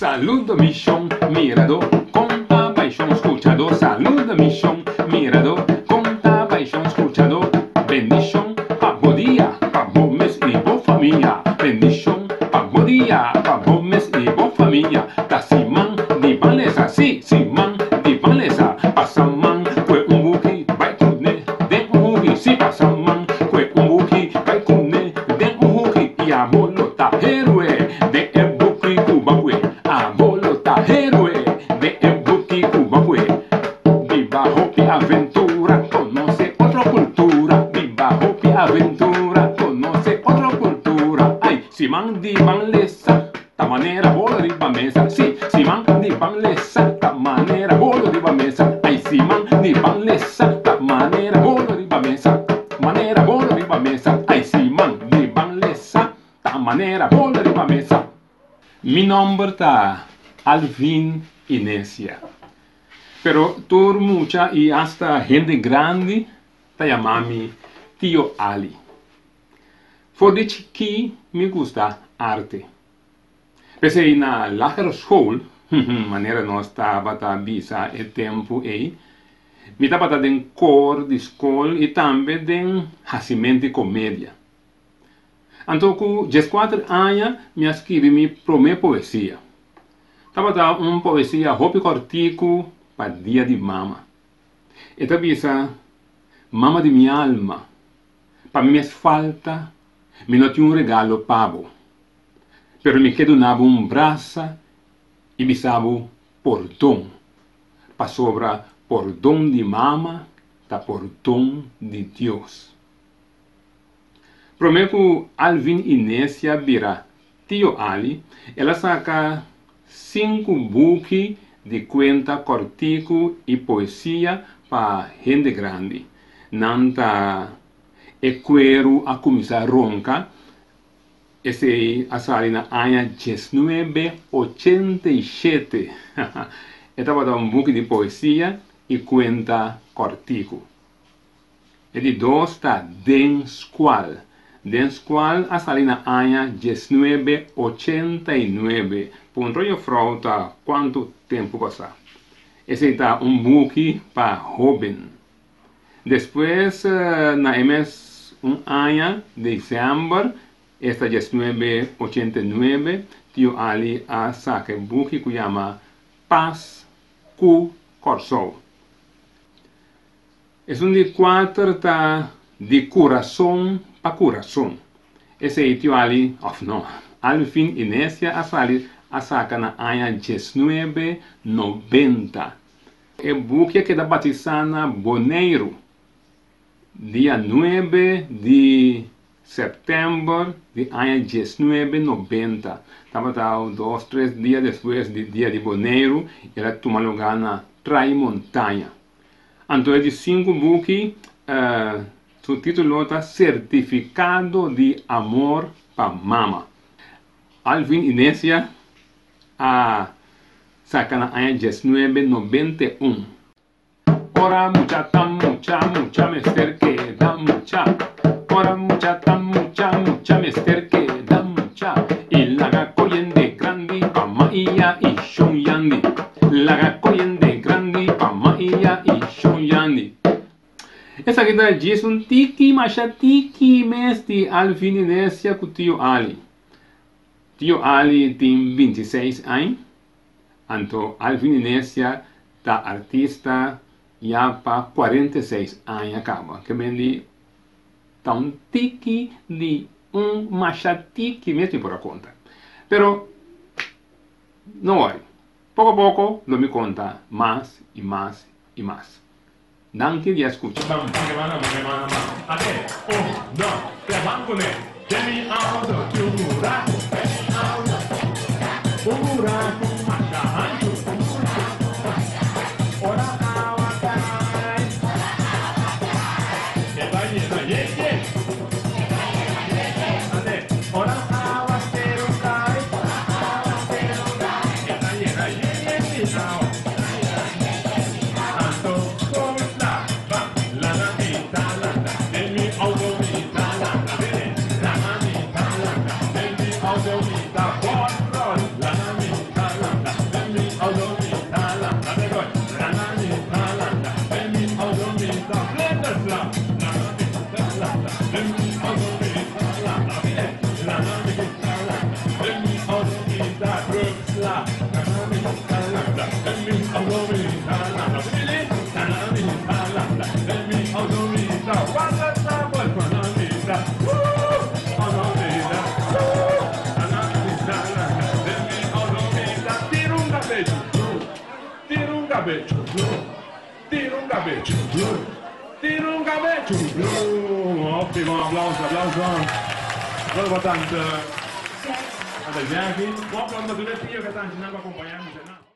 Saludo misión, mirado, conta paixão escuchado. Saludo misión, mirado, conta paixão escuchado. Bendición, pa bom dia, pa bom mês e boa família. Bendición, pa bom dia, pa bom mês e boa família. Da Simão de Valesa, sim, Simão de Valesa. Passa man, que buki, vai cune, de buki, si passa man, que buki, vai cune, de buki. E a bolota herói de buki cubaque. A bolota herói de buki cubaque. Viva Hopi Aventura, conoce otra cultura. Viva Hopi Aventura, conoce otra cultura. Ay, Simão de Valesa, da maneira bola de mesa. Sí, Simão de Valesa, da maneira bola de mesa. Ay, Simão de Valesa, da maneira bola de mesa. Maneira bola de mesa. Ay, Simão de Valesa, da maneira bola de mesa. Mi nombre está Alvin Inesia. Pero todo mucha y hasta gente grande te llama Tio Ali. Voor de chiqui me gusta arte. Pese na lagere school, manera não estava a visa e tempo aí, me estava den cor de escola e também den hacimento de comédia. Então, com 14 anos, me escrevi minha primeira poesia. Estava uma poesia hopi cortico para dia de mama. E também mama de minha alma. Para minhas falta, me não tinha regalo pavo. Pero me quedo na braço e bisabo pordão. Para sobra pordão de mama, da pordão de Deus. Prometo Alvin Inesia vira Tio Ali, ela saca 5 buques de conta cortico e poesia para gente grande. Nanta quero a começar ronca. Esse a sair na ano 1987. Estava um buque de poesia e conta cortico. E de dois está Den Squal. Den Squal a sair na ano 1989. Por um rollo frauta quanto tempo passar. Esse está um buque para jovem. Depois, na MS ano dezembro, esta 1989, Tio Ali a saca um buque que chama Paz cu Corso. É de 4 tá de coração para coração. Esse é Tio Ali, não, Alvin Inesia a saca na ano 1990. É buque que da batizana Boneiro, dia 9 de setembro de ano 1990. Estava 2, 3 dias depois do dia de Boneiro, ela toma lugar na Tramontanha. Então, de 5 buques, o título está Certificado de Amor para Mama. Alvin Inesia a saca na ano 1991. Ora mucha, mister queda mucha. Ora mucha, mister queda mucha. Y la gacoyen de grandi, pa maia y shoyandi. La gacoyen de grandi, pa maia y shoyandi. Essa aqui diz tiki machatiki mesti Alvin Inesia com Tio Ali. Tio Ali tem 26 anos. Então, Alvin Inesia da artista já para 46 anos acaba. Que vem um tiki de machatiki mesmo por a conta. Pero, não olhe. Pouco a pouco, não me conta mais e mais e mais. Danke e escute. Ottimo, applauso. Volevo tanto. Adesso, buon applauso a tutti io che stanno accompagnando.